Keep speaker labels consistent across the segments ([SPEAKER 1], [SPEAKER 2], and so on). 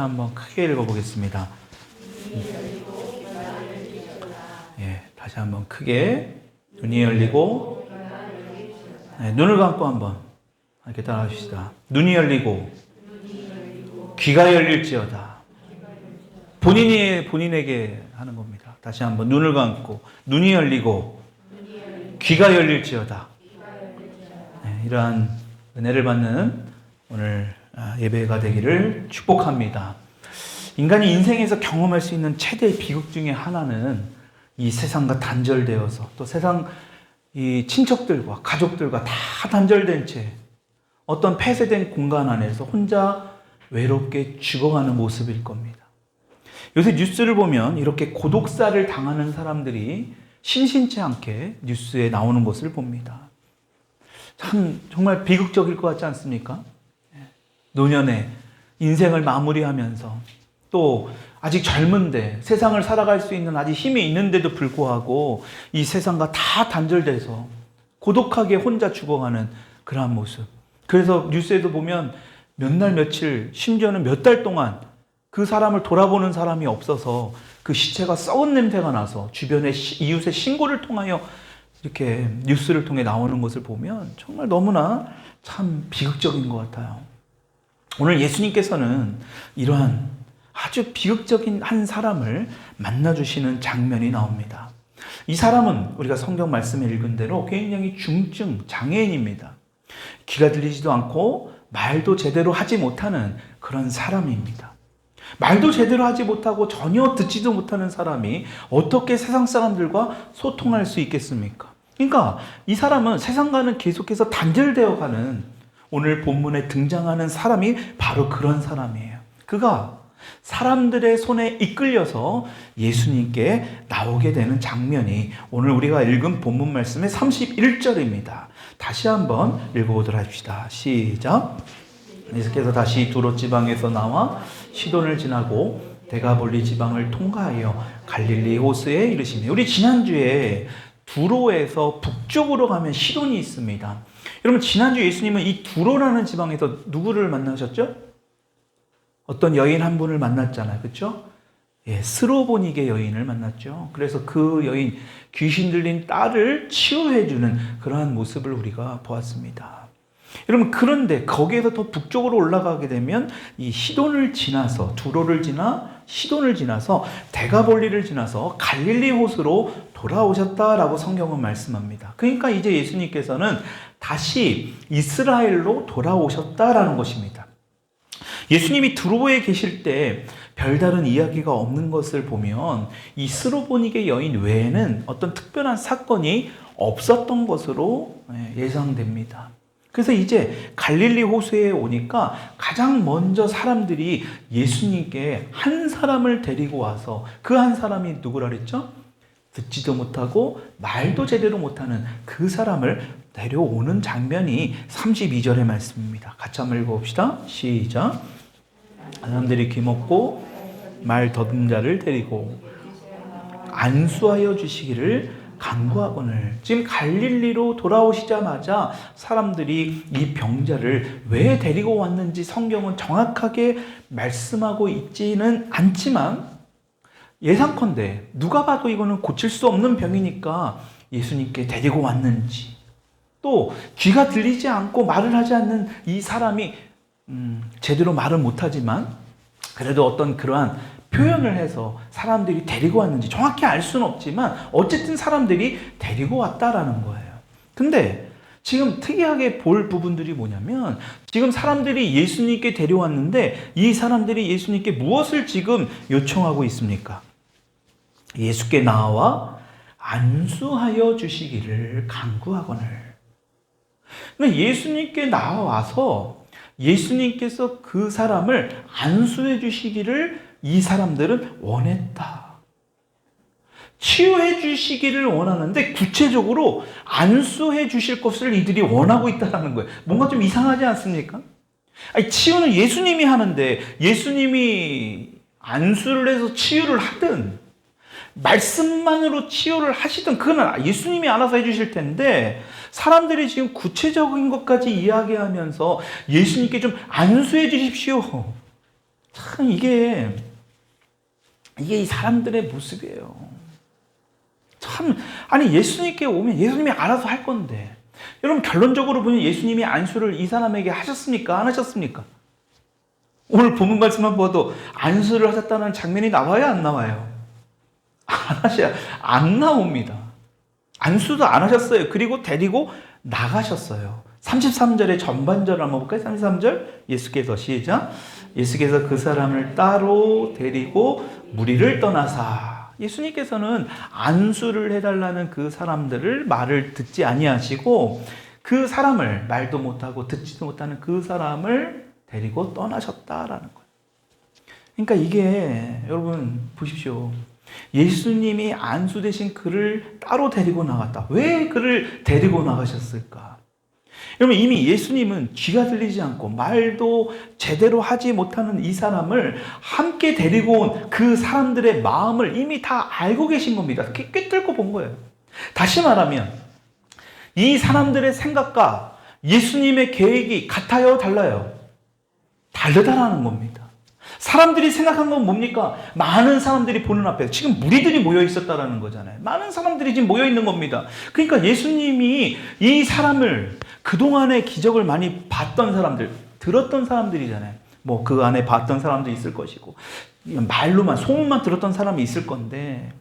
[SPEAKER 1] 한번 크게 읽어보겠습니다. 예, 다시 한번 크게. 눈이 열리고, 눈을 감고 한번 이렇게 따라하십시다. 눈이 열리고 귀가 열릴지어다. 본인에게 하는 겁니다. 다시 한번 눈을 감고 눈이 열리고 귀가 열릴지어다. 이러한 은혜를 받는 오늘 예배가 되기를 축복합니다. 인간이 인생에서 경험할 수 있는 최대의 비극 중에 하나는 이 세상과 단절되어서 또 세상 이 친척들과 가족들과 다 단절된 채 어떤 폐쇄된 공간 안에서 혼자 외롭게 죽어가는 모습일 겁니다. 요새 뉴스를 보면 이렇게 고독사를 당하는 사람들이 심심치 않게 뉴스에 나오는 것을 봅니다. 참 정말 비극적일 것 같지 않습니까? 노년에 인생을 마무리하면서 또 아직 젊은데 세상을 살아갈 수 있는 아직 힘이 있는데도 불구하고 이 세상과 다 단절돼서 고독하게 혼자 죽어가는 그러한 모습. 그래서 뉴스에도 보면 몇 날 며칠 심지어는 몇 달 동안 그 사람을 돌아보는 사람이 없어서 그 시체가 썩은 냄새가 나서 주변의 이웃의 신고를 통하여 이렇게 뉴스를 통해 나오는 것을 보면 정말 너무나 참 비극적인 것 같아요. 오늘 예수님께서는 이러한 아주 비극적인 한 사람을 만나주시는 장면이 나옵니다. 이 사람은 우리가 성경 말씀에 읽은 대로 굉장히 중증 장애인입니다. 귀가 들리지도 않고 말도 제대로 하지 못하는 그런 사람입니다. 말도 제대로 하지 못하고 전혀 듣지도 못하는 사람이 어떻게 세상 사람들과 소통할 수 있겠습니까? 그러니까 이 사람은 세상과는 계속해서 단절되어 가는 오늘 본문에 등장하는 사람이 바로 그런 사람이에요. 그가 사람들의 손에 이끌려서 예수님께 나오게 되는 장면이 오늘 우리가 읽은 본문 말씀의 31절입니다. 다시 한번 읽어보도록 합시다. 시작. 예수께서 다시 두로 지방에서 나와 시돈을 지나고 데가볼리 지방을 통과하여 갈릴리 호수에 이르시니, 우리 지난주에 두로에서 북쪽으로 가면 시돈이 있습니다. 여러분, 지난주 예수님은 이 두로라는 지방에서 누구를 만나셨죠? 어떤 여인 한 분을 만났잖아요. 그렇죠? 예, 스로보니게 여인을 만났죠. 그래서 그 여인, 귀신 들린 딸을 치유해주는 그러한 모습을 우리가 보았습니다. 여러분, 그런데 거기에서 더 북쪽으로 올라가게 되면 이 시돈을 지나서, 두로를 지나 시돈을 지나서 데가볼리를 지나서 갈릴리 호수로 돌아오셨다라고 성경은 말씀합니다. 그러니까 이제 예수님께서는 다시 이스라엘로 돌아오셨다라는 것입니다. 예수님이 두로에 계실 때 별다른 이야기가 없는 것을 보면 이 스로보니게 여인 외에는 어떤 특별한 사건이 없었던 것으로 예상됩니다. 그래서 이제 갈릴리 호수에 오니까 가장 먼저 사람들이 예수님께 한 사람을 데리고 와서, 그 한 사람이 누구라 그랬죠? 듣지도 못하고 말도 제대로 못하는 그 사람을 데려오는 장면이 32절의 말씀입니다. 같이 한번 읽어봅시다. 시작. 사람들이 귀먹고 말 더듬 자를 데리고 안수하여 주시기를 간구하거늘. 지금 갈릴리로 돌아오시자마자 사람들이 이 병자를 왜 데리고 왔는지 성경은 정확하게 말씀하고 있지는 않지만 예상컨대 누가 봐도 이거는 고칠 수 없는 병이니까 예수님께 데리고 왔는지, 또 귀가 들리지 않고 말을 하지 않는 이 사람이 제대로 말을 못하지만 그래도 어떤 그러한 표현을 해서 사람들이 데리고 왔는지 정확히 알 수는 없지만 어쨌든 사람들이 데리고 왔다라는 거예요. 근데 지금 특이하게 볼 부분들이 뭐냐면, 지금 사람들이 예수님께 데려왔는데 이 사람들이 예수님께 무엇을 지금 요청하고 있습니까? 예수께 나와 안수하여 주시기를 간구하거늘. 예수님께 나와서 예수님께서 그 사람을 안수해 주시기를 이 사람들은 원했다. 치유해 주시기를 원하는데 구체적으로 안수해 주실 것을 이들이 원하고 있다는 거예요. 뭔가 좀 이상하지 않습니까? 아니, 치유는 예수님이 하는데 예수님이 안수를 해서 치유를 하든 말씀만으로 치유를 하시든 그건 예수님이 알아서 해주실 텐데, 사람들이 지금 구체적인 것까지 이야기하면서 예수님께 좀 안수해 주십시오, 참 이게 이 사람들의 모습이에요. 참, 아니 예수님께 오면 예수님이 알아서 할 건데, 여러분 결론적으로 보면 예수님이 안수를 이 사람에게 하셨습니까? 안 하셨습니까? 오늘 본문 말씀만 봐도 안수를 하셨다는 장면이 나와요, 안 나와요? 안 나옵니다. 안수도 안 하셨어요. 그리고 데리고 나가셨어요. 33절의 전반절을 한번 볼까요? 33절 예수께서 시작. 예수께서 그 사람을 따로 데리고 무리를 떠나사. 예수님께서는 안수를 해달라는 그 사람들을 말을 듣지 아니하시고 그 사람을, 말도 못하고 듣지도 못하는 그 사람을 데리고 떠나셨다라는 거예요. 그러니까 이게 여러분 보십시오. 예수님이 안수 대신 그를 따로 데리고 나갔다. 왜 그를 데리고 나가셨을까? 여러분 이미 예수님은 귀가 들리지 않고 말도 제대로 하지 못하는 이 사람을 함께 데리고 온 그 사람들의 마음을 이미 다 알고 계신 겁니다. 꿰뚫고 본 거예요. 다시 말하면 이 사람들의 생각과 예수님의 계획이 같아요? 달라요? 다르다라는 겁니다. 사람들이 생각한 건 뭡니까? 많은 사람들이 보는 앞에 지금 무리들이 모여 있었다라는 거잖아요. 많은 사람들이 지금 모여 있는 겁니다. 그러니까 예수님이 이 사람을 그동안의 기적을 많이 봤던 사람들, 들었던 사람들이잖아요. 뭐 그 안에 봤던 사람도 있을 것이고 말로만 소문만 들었던 사람이 있을 건데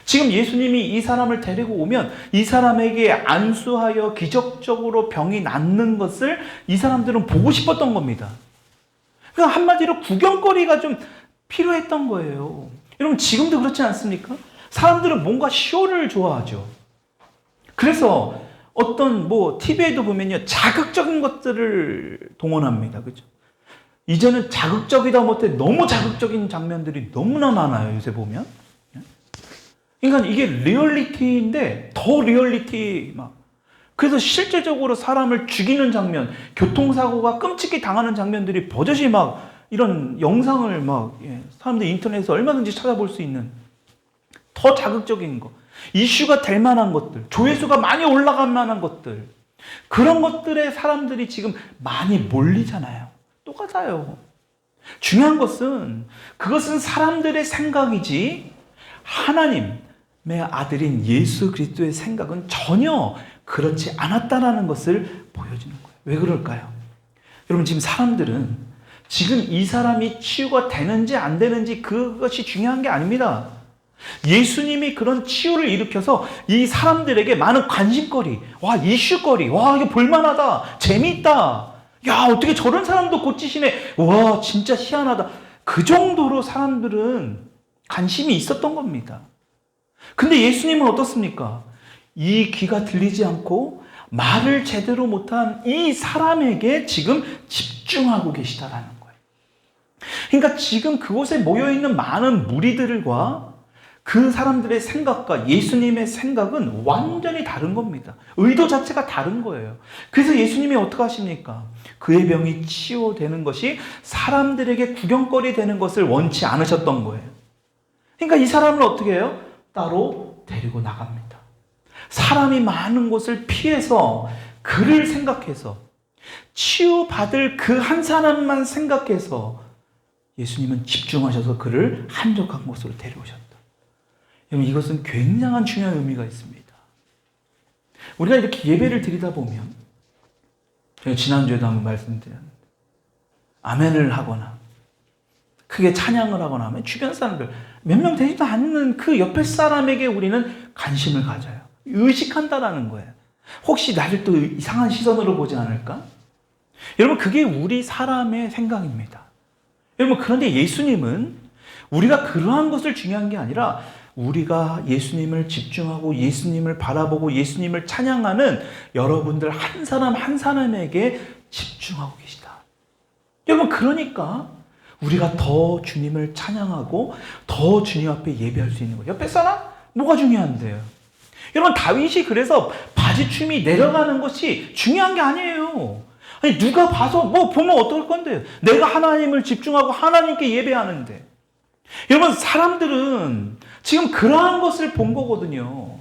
[SPEAKER 1] 지금 예수님이 이 사람을 데리고 오면 이 사람에게 안수하여 기적적으로 병이 낫는 것을 이 사람들은 보고 싶었던 겁니다. 그러니까 한마디로 구경거리가 좀 필요했던 거예요. 여러분 지금도 그렇지 않습니까? 사람들은 뭔가 쇼를 좋아하죠. 그래서 어떤 TV에도 보면요 자극적인 것들을 동원합니다. 그죠? 이제는 자극적이다 못해 너무 자극적인 장면들이 너무나 많아요. 요새 보면. 그러니까 이게 리얼리티인데 더 리얼리티 그래서 실제적으로 사람을 죽이는 장면, 교통사고가 끔찍히 당하는 장면들이 버젓이 이런 영상을 사람들이 인터넷에서 얼마든지 찾아볼 수 있는 더 자극적인 거, 이슈가 될 만한 것들, 조회수가 많이 올라갈 만한 것들, 그런 것들에 사람들이 지금 많이 몰리잖아요. 똑같아요. 중요한 것은 그것은 사람들의 생각이지 하나님의 아들인 예수 그리스도의 생각은 전혀 그렇지 않았다라는 것을 보여주는 거예요. 왜 그럴까요? 여러분 지금 사람들은 지금 이 사람이 치유가 되는지 안 되는지 그것이 중요한 게 아닙니다. 예수님이 그런 치유를 일으켜서 이 사람들에게 많은 관심거리, 이슈거리, 이게 볼만하다, 재미있다, 야 어떻게 저런 사람도 고치시네, 와 진짜 희한하다, 그 정도로 사람들은 관심이 있었던 겁니다. 근데 예수님은 어떻습니까? 이 귀가 들리지 않고 말을 제대로 못한 이 사람에게 지금 집중하고 계시다라는 거예요. 그러니까 지금 그곳에 모여있는 많은 무리들과 그 사람들의 생각과 예수님의 생각은 완전히 다른 겁니다. 의도 자체가 다른 거예요. 그래서 예수님이 어떻게 하십니까? 그의 병이 치유되는 것이 사람들에게 구경거리 되는 것을 원치 않으셨던 거예요. 그러니까 이 사람을 어떻게 해요? 따로 데리고 나갑니다. 사람이 많은 곳을 피해서 그를 생각해서 치유받을 그 한 사람만 생각해서 예수님은 집중하셔서 그를 한적한 곳으로 데려오셨다. 여러분 이것은 굉장한 중요한 의미가 있습니다. 우리가 이렇게 예배를 드리다 보면 제가 지난주에도 한번 말씀드렸는데 아멘을 하거나 크게 찬양을 하거나 하면 주변 사람들 몇 명 되지도 않는 그 옆에 사람에게 우리는 관심을 가져요. 의식한다라는 거예요. 혹시 나를 또 이상한 시선으로 보지 않을까? 여러분 그게 우리 사람의 생각입니다. 여러분 그런데 예수님은 우리가 그러한 것을 중요한 게 아니라 우리가 예수님을 집중하고 예수님을 바라보고 예수님을 찬양하는 여러분들 한 사람 한 사람에게 집중하고 계시다. 여러분 그러니까 우리가 더 주님을 찬양하고 더 주님 앞에 예배할 수 있는 거예요. 옆에 사람? 뭐가 중요한데요? 여러분 다윗이 그래서 바지춤이 내려가는 것이 중요한 게 아니에요. 아니 누가 봐서 보면 어떨 건데요? 내가 하나님을 집중하고 하나님께 예배하는데 여러분 사람들은 지금 그러한 것을 본 거거든요.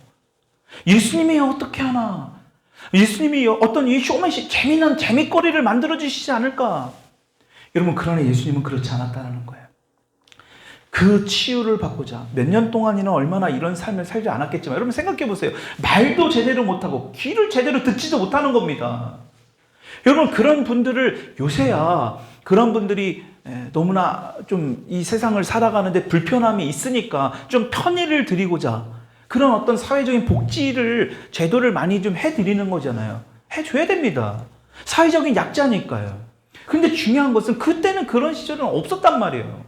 [SPEAKER 1] 예수님이 어떻게 하나? 예수님이 어떤 이 쇼맨십 재미난 재미거리를 만들어 주시지 않을까? 여러분, 그러나 예수님은 그렇지 않았다는 거예요. 그 치유를 받고자 몇 년 동안이나 얼마나 이런 삶을 살지 않았겠지만, 여러분 생각해 보세요. 말도 제대로 못하고 귀를 제대로 듣지도 못하는 겁니다. 여러분, 그런 분들을 요새야 그런 분들이 너무나 좀 이 세상을 살아가는데 불편함이 있으니까 좀 편의를 드리고자 그런 어떤 사회적인 복지를 제도를 많이 좀 해드리는 거잖아요. 해줘야 됩니다. 사회적인 약자니까요. 근데 중요한 것은 그때는 그런 시절은 없었단 말이에요.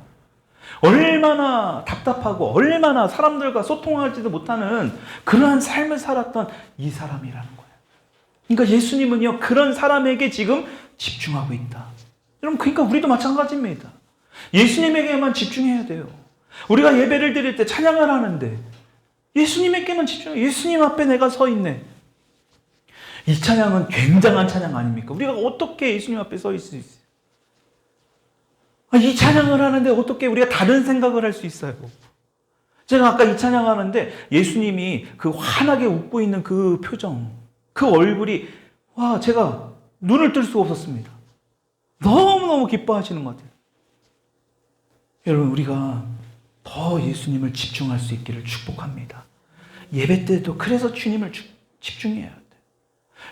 [SPEAKER 1] 얼마나 답답하고 얼마나 사람들과 소통하지도 못하는 그러한 삶을 살았던 이 사람이라는 거예요. 그러니까 예수님은요, 그런 사람에게 지금 집중하고 있다. 여러분, 그러니까 우리도 마찬가지입니다. 예수님에게만 집중해야 돼요. 우리가 예배를 드릴 때 찬양을 하는데 예수님에게만 집중해요. 예수님 앞에 내가 서 있네. 이 찬양은 굉장한 찬양 아닙니까? 우리가 어떻게 예수님 앞에 서 있을 수 있어요? 이 찬양을 하는데 어떻게 우리가 다른 생각을 할 수 있어요? 제가 아까 이 찬양하는데 예수님이 그 환하게 웃고 있는 그 표정, 그 얼굴이 제가 눈을 뜰 수가 없었습니다. 너무너무 기뻐하시는 것 같아요. 여러분, 우리가 더 예수님을 집중할 수 있기를 축복합니다. 예배 때도 그래서 주님을 집중해야 돼요.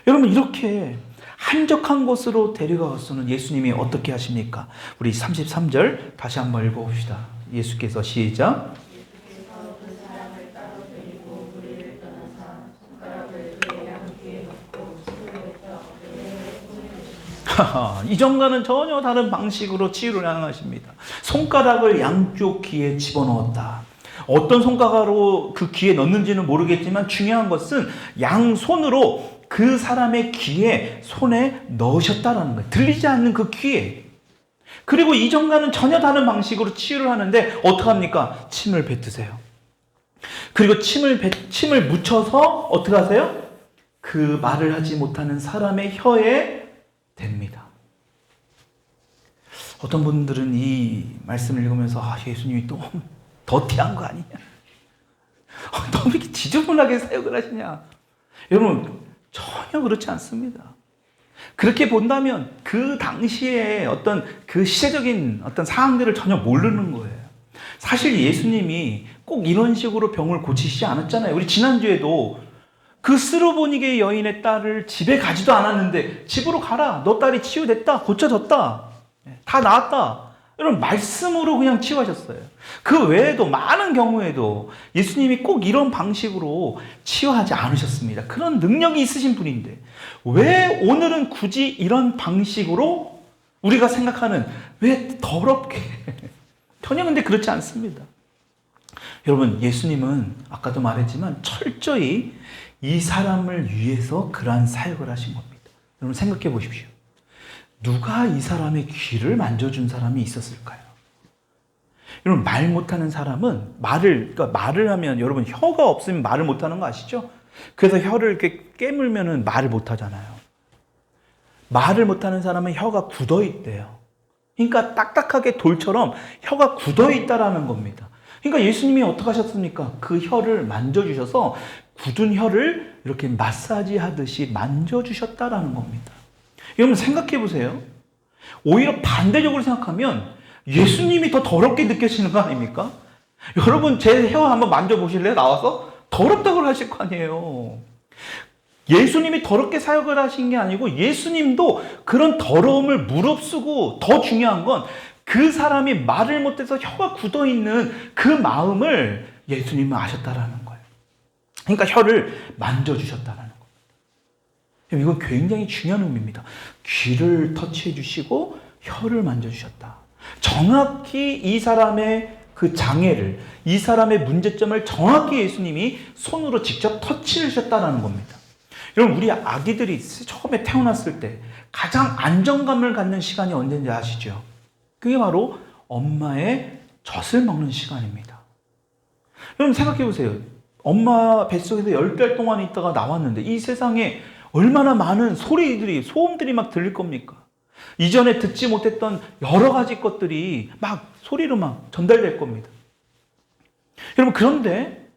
[SPEAKER 1] 여러분, 이렇게 한적한 곳으로 데려가서는 예수님이 어떻게 하십니까? 우리 33절 다시 한번 읽어봅시다. 예수께서 시작. 이전과는 전혀 다른 방식으로 치유를 향하십니다. 손가락을 양쪽 귀에 집어넣었다. 어떤 손가락으로 그 귀에 넣는지는 모르겠지만 중요한 것은 양손으로 그 사람의 귀에 손에 넣으셨다라는 거예요. 들리지 않는 그 귀에. 그리고 이전과는 전혀 다른 방식으로 치유를 하는데 어떻게 합니까? 침을 뱉으세요. 그리고 침을 묻혀서 어떻게 하세요? 그 말을 하지 못하는 사람의 혀에 댑니다. 어떤 분들은 이 말씀을 읽으면서 예수님이 또 더티한 거 아니냐? 너무 이렇게 지저분하게 사역을 하시냐? 여러분, 전혀 그렇지 않습니다. 그렇게 본다면 그 당시에 어떤 그 시대적인 어떤 상황들을 전혀 모르는 거예요. 사실 예수님이 꼭 이런 식으로 병을 고치시지 않았잖아요. 우리 지난주에도 그 스로보니게 여인의 딸을 집에 가지도 않았는데 집으로 가라. 너 딸이 치유됐다. 고쳐졌다. 다 나았다. 여러분, 말씀으로 그냥 치유하셨어요. 그 외에도 많은 경우에도 예수님이 꼭 이런 방식으로 치유하지 않으셨습니다. 그런 능력이 있으신 분인데 왜 오늘은 굳이 이런 방식으로 우리가 생각하는 왜 더럽게 전혀 근데 그렇지 않습니다. 여러분, 예수님은 아까도 말했지만 철저히 이 사람을 위해서 그러한 사역을 하신 겁니다. 여러분, 생각해 보십시오. 누가 이 사람의 귀를 만져준 사람이 있었을까요? 여러분, 말 못하는 사람은 말을 하면 여러분 혀가 없으면 말을 못하는 거 아시죠? 그래서 혀를 이렇게 깨물면은 말을 못하잖아요. 말을 못하는 사람은 혀가 굳어 있대요. 그러니까 딱딱하게 돌처럼 혀가 굳어 있다라는 겁니다. 그러니까 예수님이 어떻게 하셨습니까? 그 혀를 만져주셔서 굳은 혀를 이렇게 마사지 하듯이 만져주셨다라는 겁니다. 여러분, 생각해 보세요. 오히려 반대적으로 생각하면 예수님이 더 더럽게 느껴지는 거 아닙니까? 여러분, 제 혀 한번 만져보실래요? 나와서? 더럽다고 하실 거 아니에요. 예수님이 더럽게 사역을 하신 게 아니고 예수님도 그런 더러움을 무릅쓰고, 더 중요한 건 그 사람이 말을 못해서 혀가 굳어있는 그 마음을 예수님은 아셨다라는 거예요. 그러니까 혀를 만져주셨다라는 거예요. 이건 굉장히 중요한 의미입니다. 귀를 터치해 주시고 혀를 만져주셨다. 정확히 이 사람의 그 장애를, 이 사람의 문제점을 정확히 예수님이 손으로 직접 터치를 하셨다는 겁니다. 여러분, 우리 아기들이 처음에 태어났을 때 가장 안정감을 갖는 시간이 언제인지 아시죠? 그게 바로 엄마의 젖을 먹는 시간입니다. 여러분, 생각해 보세요. 엄마 뱃속에서 10달 동안 있다가 나왔는데 이 세상에 얼마나 많은 소음들이 막 들릴 겁니까? 이전에 듣지 못했던 여러 가지 것들이 막 소리로 막 전달될 겁니다. 여러분, 그런데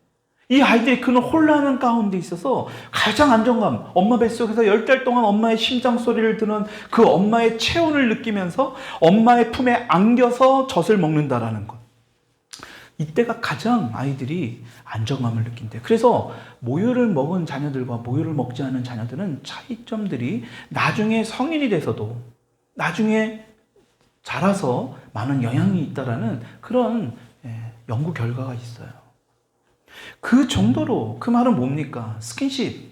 [SPEAKER 1] 이 아이들이 그런 혼란 가운데 있어서 가장 안정감, 엄마 뱃속에서 10달 동안 엄마의 심장 소리를 듣는 그 엄마의 체온을 느끼면서 엄마의 품에 안겨서 젖을 먹는다라는 것. 이때가 가장 아이들이 안정감을 느낀대요. 그래서 모유를 먹은 자녀들과 모유를 먹지 않은 자녀들은 차이점들이 나중에 성인이 돼서도 나중에 자라서 많은 영향이 있다라는 그런 연구 결과가 있어요. 그 정도로, 그 말은 뭡니까? 스킨십.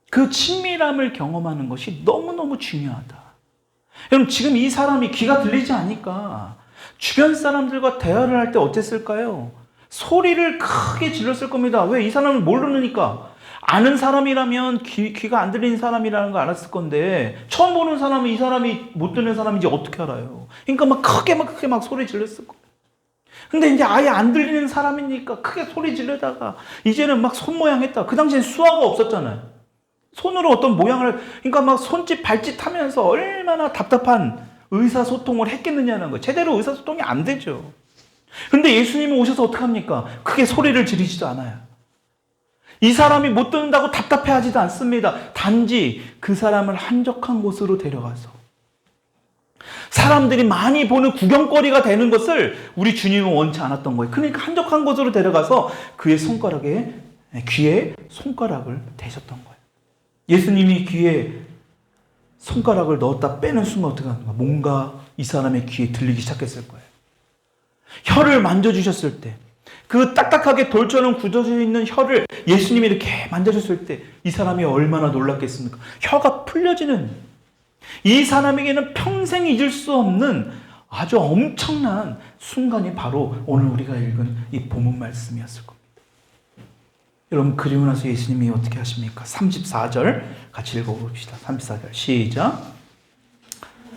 [SPEAKER 1] 그 친밀함을 경험하는 것이 너무너무 중요하다. 여러분, 지금 이 사람이 귀가 들리지 않으니까 주변 사람들과 대화를 할 때 어땠을까요? 소리를 크게 질렀을 겁니다. 왜? 이 사람을 모르니까. 아는 사람이라면 귀가 안 들리는 사람이라는 걸 알았을 건데, 처음 보는 사람은 이 사람이 못 듣는 사람인지 어떻게 알아요? 그러니까 막 크게 막 소리 질렀을 거예요. 근데 이제 아예 안 들리는 사람이니까 크게 소리 지르다가 이제는 막 손 모양 했다. 그 당시엔 수화가 없었잖아요. 손으로 어떤 모양을, 그러니까 막 손짓 발짓 하면서 얼마나 답답한 의사소통을 했겠느냐는 거예요. 제대로 의사소통이 안 되죠. 근데 예수님이 오셔서 어떡합니까? 크게 소리를 지르지도 않아요. 이 사람이 못 듣는다고 답답해하지도 않습니다. 단지 그 사람을 한적한 곳으로 데려가서 사람들이 많이 보는 구경거리가 되는 것을 우리 주님은 원치 않았던 거예요. 그러니까 한적한 곳으로 데려가서 그의 귀에 손가락을 대셨던 거예요. 예수님이 귀에 손가락을 넣었다 빼는 순간 어떻게 하는가? 뭔가 이 사람의 귀에 들리기 시작했을 거예요. 혀를 만져주셨을 때, 그 딱딱하게 돌처럼 굳어져 있는 혀를 예수님이 이렇게 만져줬을 때 이 사람이 얼마나 놀랐겠습니까? 혀가 풀려지는, 이 사람에게는 평생 잊을 수 없는 아주 엄청난 순간이 바로 오늘 우리가 읽은 이 본문 말씀이었을 겁니다. 여러분, 그리고 나서 예수님이 어떻게 하십니까? 34절 같이 읽어봅시다. 34절 시작.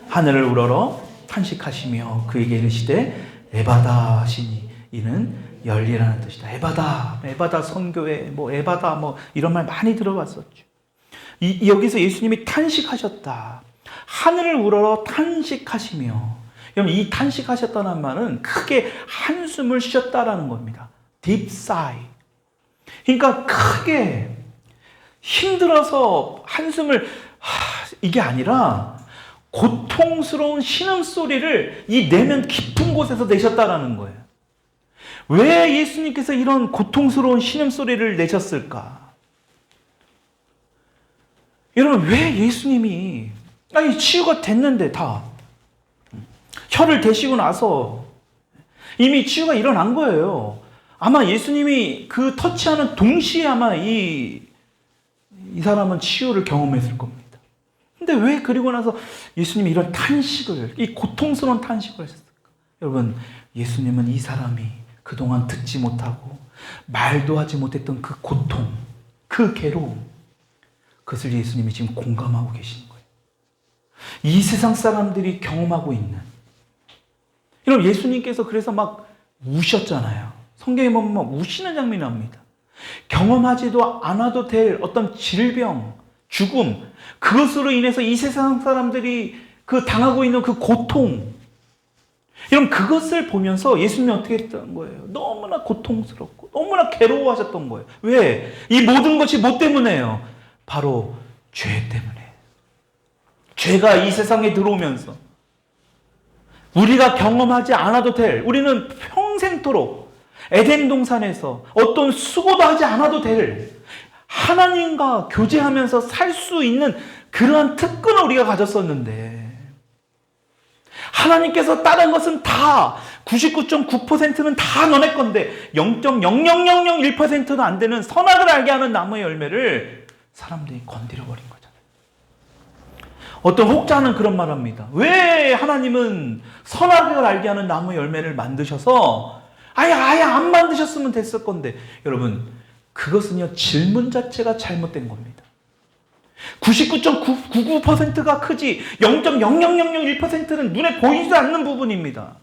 [SPEAKER 1] 하늘을 우러러 탄식하시며 그에게 이르시되 에바다 하시니 이는 열리라는 뜻이다. 에바다 선교회, 에바다 이런 말 많이 들어봤었죠. 여기서 예수님이 탄식하셨다. 하늘을 우러러 탄식하시며, 여러분, 이 탄식하셨다는 말은 크게 한숨을 쉬었다라는 겁니다. deep sigh. 그러니까 크게 힘들어서 한숨을 이게 아니라 고통스러운 신음소리를 이 내면 깊은 곳에서 내셨다라는 거예요. 왜 예수님께서 이런 고통스러운 신음소리를 내셨을까? 여러분, 왜 예수님이 치유가 됐는데 다 혀를 대시고 나서 이미 치유가 일어난 거예요. 아마 예수님이 그 터치하는 동시에 아마 이 사람은 치유를 경험했을 겁니다. 근데 왜 그리고 나서 예수님이 이런 탄식을, 이 고통스러운 탄식을 하셨을까? 여러분, 예수님은 이 사람이 그동안 듣지 못하고 말도 하지 못했던 그 고통, 그 괴로움, 그것을 예수님이 지금 공감하고 계시는 거예요. 이 세상 사람들이 경험하고 있는. 여러분, 예수님께서 그래서 막 우셨잖아요. 성경에 보면 막 우시는 장면이 나옵니다. 경험하지도 않아도 될 어떤 질병, 죽음, 그것으로 인해서 이 세상 사람들이 그 당하고 있는 그 고통, 여러분, 그것을 보면서 예수님이 어떻게 했던 거예요? 너무나 고통스럽고 너무나 괴로워하셨던 거예요. 왜? 이 모든 것이 뭐 때문에요? 바로 죄 때문에. 죄가 이 세상에 들어오면서 우리가 경험하지 않아도 될, 우리는 평생토록 에덴 동산에서 어떤 수고도 하지 않아도 될 하나님과 교제하면서 살 수 있는 그러한 특권을 우리가 가졌었는데, 하나님께서 다른 것은 다 99.9%는 다 너네 건데 0.00001%도 안 되는 선악을 알게 하는 나무의 열매를 사람들이 건드려버린 거잖아요. 어떤 혹자는 그런 말 합니다. 왜 하나님은 선악을 알게 하는 나무의 열매를 만드셔서 아예 안 만드셨으면 됐을 건데. 여러분, 그것은요, 질문 자체가 잘못된 겁니다. 99.99%가 크지 0.00001%는 눈에 보이지 않는 부분입니다.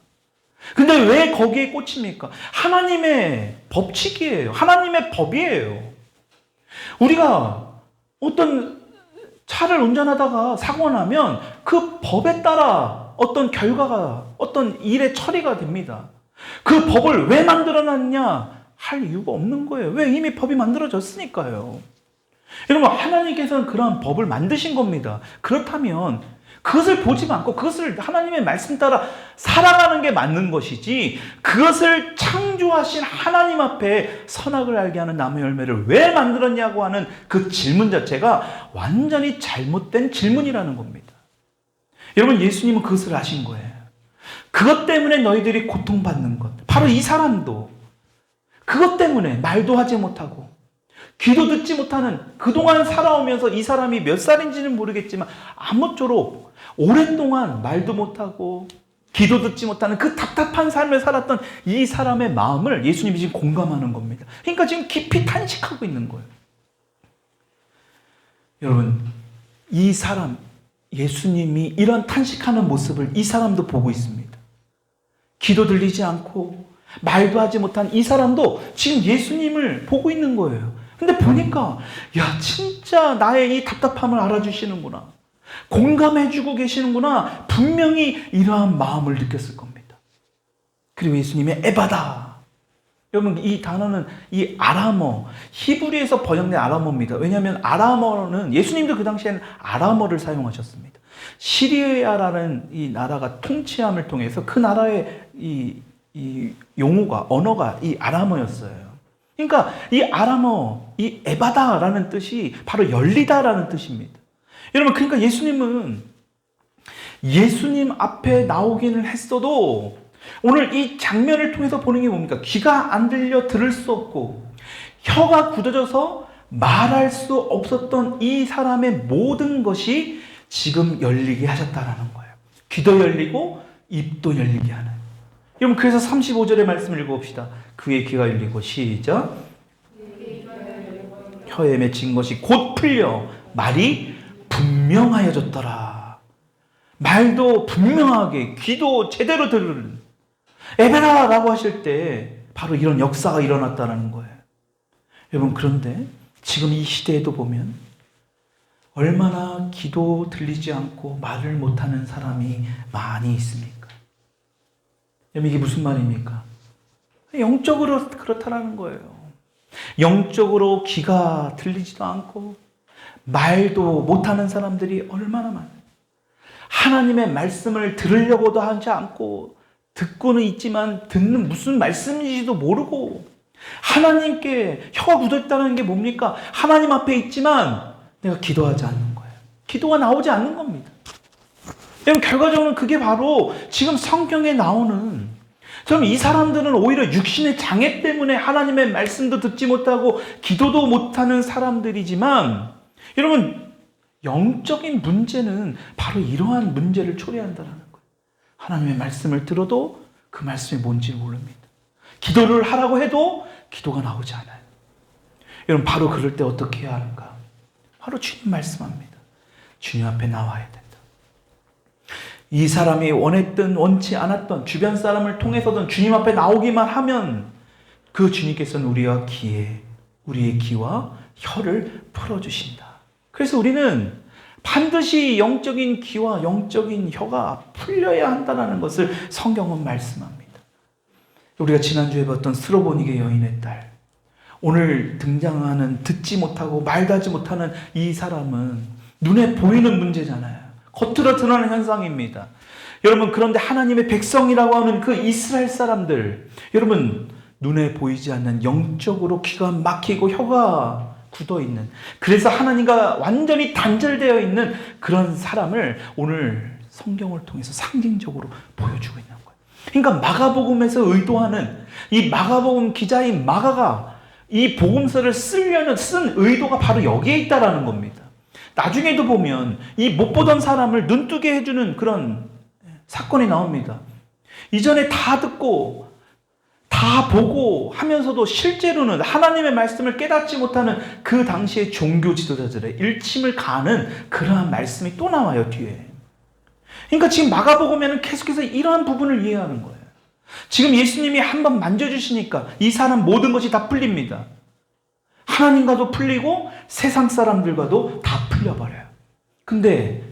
[SPEAKER 1] 근데 왜 거기에 꽂힙니까? 하나님의 법칙이에요. 하나님의 법이에요. 우리가 어떤 차를 운전하다가 사고가 나면 그 법에 따라 어떤 결과가, 어떤 일의 처리가 됩니다. 그 법을 왜 만들어놨냐? 할 이유가 없는 거예요. 왜? 이미 법이 만들어졌으니까요. 여러분, 하나님께서는 그러한 법을 만드신 겁니다. 그렇다면 그것을 보지 않고 그것을 하나님의 말씀 따라 살아가는 게 맞는 것이지, 그것을 창조하신 하나님 앞에 선악을 알게 하는 나무 열매를 왜 만들었냐고 하는 그 질문 자체가 완전히 잘못된 질문이라는 겁니다. 여러분, 예수님은 그것을 아신 거예요. 그것 때문에 너희들이 고통받는 것, 바로 이 사람도 그것 때문에 말도 하지 못하고 귀도 듣지 못하는, 그동안 살아오면서 이 사람이 몇 살인지는 모르겠지만 아무쪼록 오랫동안 말도 못하고 귀도 듣지 못하는 그 답답한 삶을 살았던 이 사람의 마음을 예수님이 지금 공감하는 겁니다. 그러니까 지금 깊이 탄식하고 있는 거예요. 여러분, 이 사람, 예수님이 이런 탄식하는 모습을 이 사람도 보고 있습니다. 귀도 들리지 않고 말도 하지 못한 이 사람도 지금 예수님을 보고 있는 거예요. 근데 보니까, 야, 진짜 나의 이 답답함을 알아주시는구나, 공감해주고 계시는구나, 분명히 이러한 마음을 느꼈을 겁니다. 그리고 예수님의 에바다. 여러분, 이 단어는 이 아람어, 히브리에서 번역된 아람어입니다. 왜냐하면 아람어는, 예수님도 그 당시에는 아람어를 사용하셨습니다. 시리아라는 이 나라가 통치함을 통해서 그 나라의 이 용어가, 언어가 이 아람어였어요. 그러니까 이 아람어, 이 에바다라는 뜻이 바로 열리다라는 뜻입니다. 여러분, 그러니까 예수님은 예수님 앞에 나오기는 했어도 오늘 이 장면을 통해서 보는 게 뭡니까? 귀가 안 들려 들을 수 없고 혀가 굳어져서 말할 수 없었던 이 사람의 모든 것이 지금 열리게 하셨다라는 거예요. 귀도 열리고 입도 열리게 하는. 여러분, 그래서 35절의 말씀을 읽어봅시다. 그의 귀가 열리고, 시작. 혀에 맺힌 것이 곧 풀려 말이 분명하여졌더라. 말도 분명하게, 귀도 제대로 들은, 에베라라고 하실 때 바로 이런 역사가 일어났다는 거예요. 여러분, 그런데 지금 이 시대에도 보면 얼마나 귀도 들리지 않고 말을 못하는 사람이 많이 있습니까? 여러분, 이게 무슨 말입니까? 영적으로 그렇다라는 거예요. 영적으로 귀가 들리지도 않고 말도 못하는 사람들이 얼마나 많아요. 하나님의 말씀을 들으려고도 하지 않고 듣고는 있지만 듣는 무슨 말씀인지도 모르고, 하나님께 혀가 굳어있다는 게 뭡니까? 하나님 앞에 있지만 내가 기도하지 않는 거예요. 기도가 나오지 않는 겁니다. 여러분, 결과적으로는 그게 바로 지금 성경에 나오는, 그럼 이 사람들은 오히려 육신의 장애 때문에 하나님의 말씀도 듣지 못하고 기도도 못하는 사람들이지만, 여러분, 영적인 문제는 바로 이러한 문제를 초래한다는 거예요. 하나님의 말씀을 들어도 그 말씀이 뭔지 모릅니다. 기도를 하라고 해도 기도가 나오지 않아요. 여러분, 바로 그럴 때 어떻게 해야 하는가? 바로 주님 말씀합니다. 주님 앞에 나와야 된다. 이 사람이 원했든 원치 않았던 주변 사람을 통해서든 주님 앞에 나오기만 하면 그 주님께서는 우리의 귀와 혀를 풀어주신다. 그래서 우리는 반드시 영적인 귀와 영적인 혀가 풀려야 한다는 것을 성경은 말씀합니다. 우리가 지난주에 봤던 스로보니게 여인의 딸, 오늘 등장하는 듣지 못하고 말도 하지 못하는 이 사람은 눈에 보이는 문제잖아요. 겉으로 드러나는 현상입니다. 여러분, 그런데 하나님의 백성이라고 하는 그 이스라엘 사람들, 여러분, 눈에 보이지 않는 영적으로 귀가 막히고 혀가 굳어있는, 그래서 하나님과 완전히 단절되어 있는 그런 사람을 오늘 성경을 통해서 상징적으로 보여주고 있는 거예요. 그러니까 마가복음에서 의도하는 이 마가복음 기자인 마가가 이 복음서를 쓴 의도가 바로 여기에 있다라는 겁니다. 나중에도 보면 이 못 보던 사람을 눈뜨게 해주는 그런 사건이 나옵니다. 이전에 다 듣고 다 보고 하면서도 실제로는 하나님의 말씀을 깨닫지 못하는 그 당시의 종교 지도자들의 일침을 가하는 그러한 말씀이 또 나와요, 뒤에. 그러니까 지금 마가복음에는 계속해서 이러한 부분을 이해하는 거예요. 지금 예수님이 한번 만져주시니까 이 사람 모든 것이 다 풀립니다. 하나님과도 풀리고 세상 사람들과도 다 풀려버려요. 근데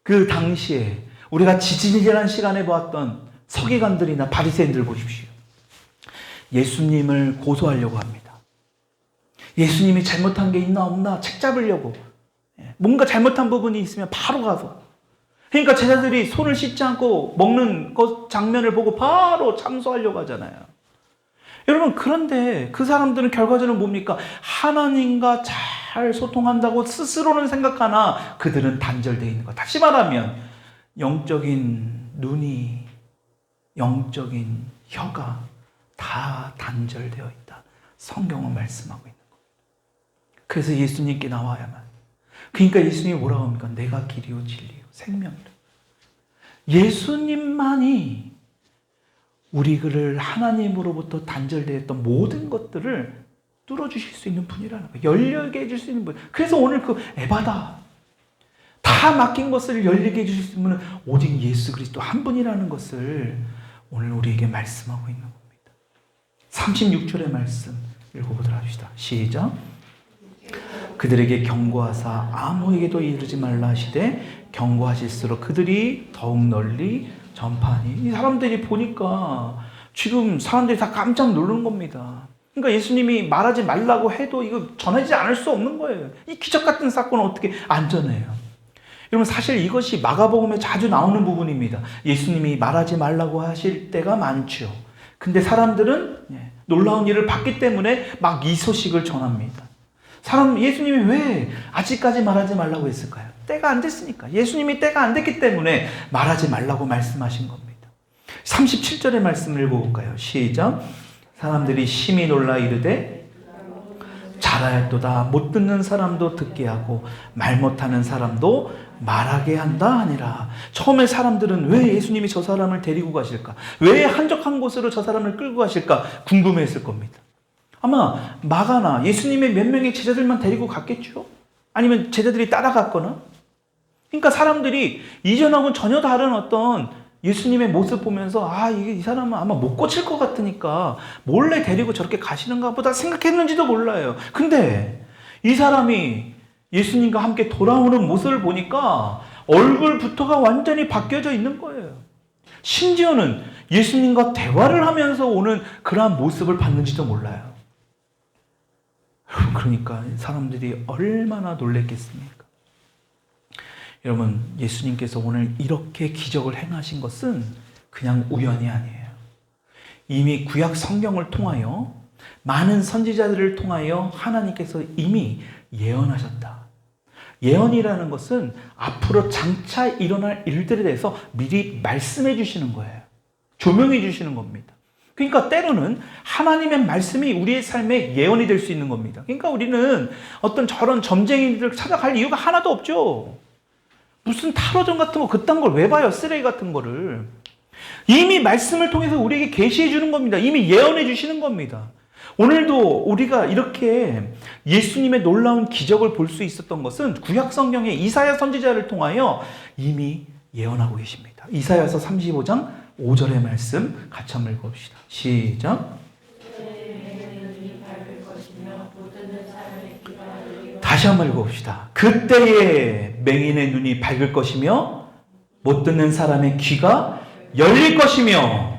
[SPEAKER 1] 그 당시에 우리가 지지직이라는 시간에 보았던 서기관들이나 바리새인들 보십시오. 예수님을 고소하려고 합니다. 예수님이 잘못한 게 있나 없나 책 잡으려고, 뭔가 잘못한 부분이 있으면 바로 가서, 그러니까 제자들이 손을 씻지 않고 먹는 것 장면을 보고 바로 참소하려고 하잖아요. 여러분, 그런데 그 사람들은 결과적으로 뭡니까? 하나님과 잘 소통한다고 스스로는 생각하나 그들은 단절되어 있는 것. 다시 말하면 영적인 눈이, 영적인 혀가 다 단절되어 있다. 성경은 말씀하고 있는 겁니다. 그래서 예수님께 나와야만. 그러니까 예수님이 뭐라고 합니까? 내가 길이요 진리요 생명이다. 예수님만이 우리를 하나님으로부터 단절되었던 모든 것들을 뚫어주실 수 있는 분이라는 거예요. 열리게 해줄 수 있는 분. 그래서 오늘 그 에바다, 다 맡긴 것을 열리게 해주실 수 있는 분은 오직 예수 그리스도 한 분이라는 것을 오늘 우리에게 말씀하고 있는 겁니다. 36절의 말씀 읽어보도록 합시다. 시작. 그들에게 경고하사 아무에게도 이르지 말라 하시되 경고하실수록 그들이 더욱 널리 전파하니. 이 사람들이 보니까 지금 사람들이 다 깜짝 놀란 겁니다. 그러니까 예수님이 말하지 말라고 해도 이거 전하지 않을 수 없는 거예요. 이 기적 같은 사건은 어떻게 안 전해요? 여러분, 사실 이것이 마가복음에 자주 나오는 부분입니다. 예수님이 말하지 말라고 하실 때가 많죠. 근데 사람들은 놀라운 일을 봤기 때문에 막 이 소식을 전합니다. 예수님이 왜 아직까지 말하지 말라고 했을까요? 때가 안 됐으니까. 예수님이 때가 안 됐기 때문에 말하지 말라고 말씀하신 겁니다. 37절의 말씀을 읽어볼까요? 시작. 사람들이 심히 놀라 이르되 잘하였도다. 못 듣는 사람도 듣게 하고 말 못하는 사람도 말하게 한다 하니라. 처음에 사람들은 왜 예수님이 저 사람을 데리고 가실까? 왜 한적한 곳으로 저 사람을 끌고 가실까? 궁금해했을 겁니다. 아마 마가나 예수님의 몇 명의 제자들만 데리고 갔겠죠? 아니면 제자들이 따라갔거나? 그러니까 사람들이 이전하고는 전혀 다른 어떤 예수님의 모습 보면서 이 사람은 아마 못 고칠 것 같으니까 몰래 데리고 저렇게 가시는가 보다 생각했는지도 몰라요. 근데 이 사람이 예수님과 함께 돌아오는 모습을 보니까 얼굴부터가 완전히 바뀌어져 있는 거예요. 심지어는 예수님과 대화를 하면서 오는 그러한 모습을 봤는지도 몰라요. 그러니까 사람들이 얼마나 놀랬겠습니까? 여러분, 예수님께서 오늘 이렇게 기적을 행하신 것은 그냥 우연이 아니에요. 이미 구약 성경을 통하여 많은 선지자들을 통하여 하나님께서 이미 예언하셨다. 예언이라는 것은 앞으로 장차 일어날 일들에 대해서 미리 말씀해 주시는 거예요. 조명해 주시는 겁니다. 그러니까 때로는 하나님의 말씀이 우리의 삶에 예언이 될 수 있는 겁니다. 그러니까 우리는 어떤 저런 점쟁이들을 찾아갈 이유가 하나도 없죠. 무슨 타로점 같은 거 그딴 걸 왜 봐요? 쓰레기 같은 거를. 이미 말씀을 통해서 우리에게 계시해 주는 겁니다. 이미 예언해 주시는 겁니다. 오늘도 우리가 이렇게 예수님의 놀라운 기적을 볼 수 있었던 것은 구약 성경의 이사야 선지자를 통하여 이미 예언하고 계십니다. 이사야서 35장 5절의 말씀 같이 한번 읽어봅시다. 시작. 다시 한번 읽어봅시다. 그때에 맹인의 눈이 밝을 것이며 못 듣는 사람의 귀가 열릴 것이며.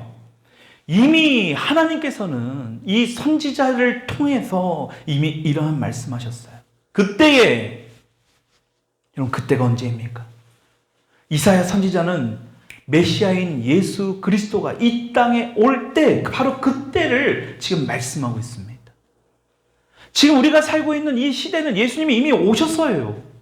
[SPEAKER 1] 이미 하나님께서는 이 선지자를 통해서 이미 이러한 말씀하셨어요. 그때에, 여러분, 그때가 언제입니까? 이사야 선지자는 메시아인 예수 그리스도가 이 땅에 올 때, 바로 그때를 지금 말씀하고 있습니다. 지금 우리가 살고 있는 이 시대는 예수님이 이미 오셨어요.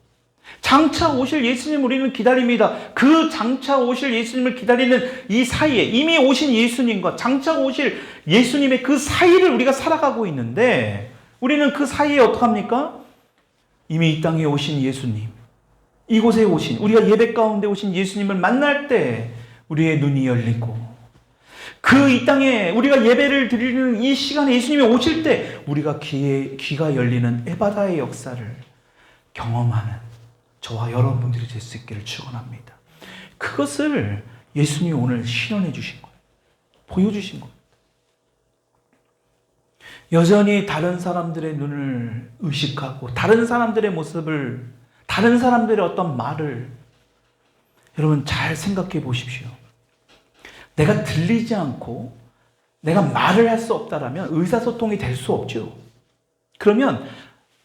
[SPEAKER 1] 장차 오실 예수님 우리는 기다립니다. 그 장차 오실 예수님을 기다리는 이 사이에 이미 오신 예수님과 장차 오실 예수님의 그 사이를 우리가 살아가고 있는데, 우리는 그 사이에 어떡합니까? 이미 이 땅에 오신 예수님, 이곳에 오신, 우리가 예배 가운데 오신 예수님을 만날 때 우리의 눈이 열리고, 그 이 땅에 우리가 예배를 드리는 이 시간에 예수님이 오실 때 우리가 귀가 열리는 에바다의 역사를 경험하는 저와 여러분들이 될 수 있기를 축원합니다. 그것을 예수님이 오늘 실현해 주신 거예요. 보여주신 겁니다. 여전히 다른 사람들의 눈을 의식하고 다른 사람들의 모습을, 다른 사람들의 어떤 말을 여러분 잘 생각해 보십시오. 내가 들리지 않고 내가 말을 할 수 없다라면 의사소통이 될 수 없죠. 그러면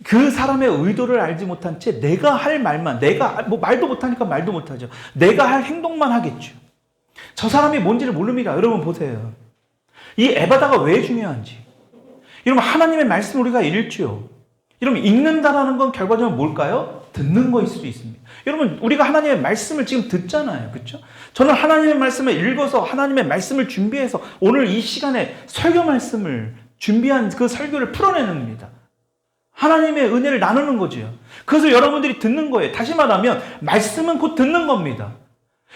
[SPEAKER 1] 그 사람의 의도를 알지 못한 채 내가 할 말만, 내가 뭐 말도 못하니까 말도 못하죠. 내가 할 행동만 하겠죠. 저 사람이 뭔지를 모릅니다. 여러분 보세요. 이 에바다가 왜 중요한지. 여러분 하나님의 말씀 우리가 읽죠. 여러분 읽는다라는 건 결과적으로 뭘까요? 듣는 거일 수도 있습니다. 여러분 우리가 하나님의 말씀을 지금 듣잖아요. 그렇죠? 저는 하나님의 말씀을 읽어서 하나님의 말씀을 준비해서 오늘 이 시간에 설교 말씀을 준비한 그 설교를 풀어내는 겁니다. 하나님의 은혜를 나누는 거죠. 그래서 여러분들이 듣는 거예요. 다시 말하면 말씀은 곧 듣는 겁니다.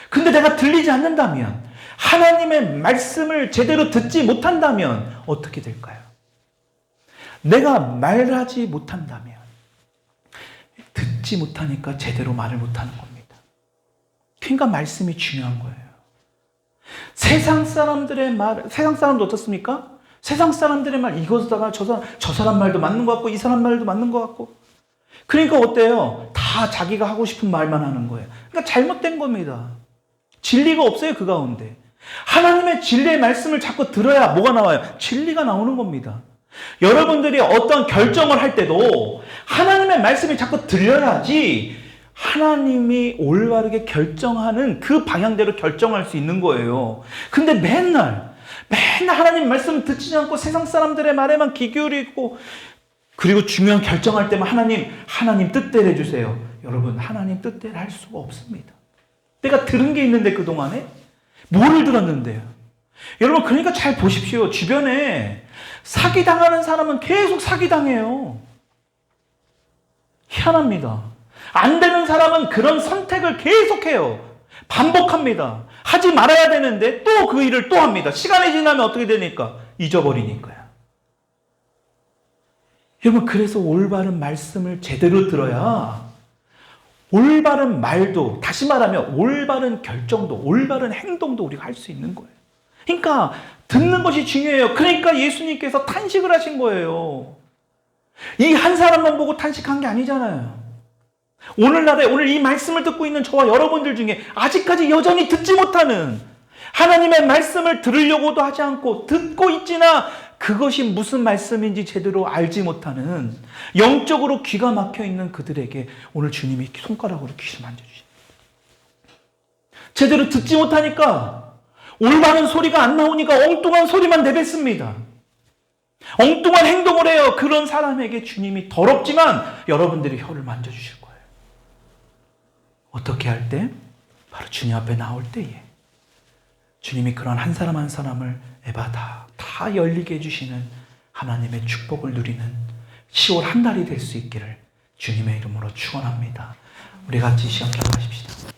[SPEAKER 1] 근데 내가 들리지 않는다면, 하나님의 말씀을 제대로 듣지 못한다면 어떻게 될까요? 내가 말하지 못한다면, 듣지 못하니까 제대로 말을 못하는 겁니다. 그러니까 말씀이 중요한 거예요. 세상 사람도 어떻습니까? 세상 사람들의 말, 이것다가 저 사람 말도 맞는 것 같고, 이 사람 말도 맞는 것 같고. 그러니까 어때요? 다 자기가 하고 싶은 말만 하는 거예요. 그러니까 잘못된 겁니다. 진리가 없어요, 그 가운데. 하나님의 진리의 말씀을 자꾸 들어야 뭐가 나와요? 진리가 나오는 겁니다. 여러분들이 어떤 결정을 할 때도 하나님의 말씀이 자꾸 들려야지 하나님이 올바르게 결정하는 그 방향대로 결정할 수 있는 거예요. 근데 맨날 하나님 말씀 듣지 않고 세상 사람들의 말에만 귀 기울이고, 그리고 중요한 결정할 때만 하나님 뜻대로 해주세요. 여러분 하나님 뜻대로 할 수가 없습니다. 내가 들은 게 있는데 그동안에 뭐를 들었는데요? 여러분 그러니까 잘 보십시오. 주변에 사기당하는 사람은 계속 사기당해요. 희한합니다. 안 되는 사람은 그런 선택을 계속해요. 반복합니다. 하지 말아야 되는데 또 그 일을 또 합니다. 시간이 지나면 어떻게 되니까? 잊어버리니까요. 여러분 그래서 올바른 말씀을 제대로 들어야 올바른 말도, 다시 말하면 올바른 결정도, 올바른 행동도 우리가 할 수 있는 거예요. 그러니까 듣는 것이 중요해요. 그러니까 예수님께서 탄식을 하신 거예요. 이 한 사람만 보고 탄식한 게 아니잖아요. 오늘날에 오늘 이 말씀을 듣고 있는 저와 여러분들 중에 아직까지 여전히 듣지 못하는, 하나님의 말씀을 들으려고도 하지 않고 듣고 있지나 그것이 무슨 말씀인지 제대로 알지 못하는, 영적으로 귀가 막혀 있는 그들에게 오늘 주님이 손가락으로 귀를 만져주십니다. 제대로 듣지 못하니까, 올바른 소리가 안 나오니까 엉뚱한 소리만 내뱉습니다. 엉뚱한 행동을 해요. 그런 사람에게 주님이 더럽지만 여러분들이 혀를 만져주실 거예요. 어떻게 할 때? 바로 주님 앞에 나올 때에 주님이 그런 한 사람 한 사람을 에바다 다 열리게 해주시는 하나님의 축복을 누리는 10월 한 달이 될 수 있기를 주님의 이름으로 축원합니다. 우리 같이 시험 기도하십시다.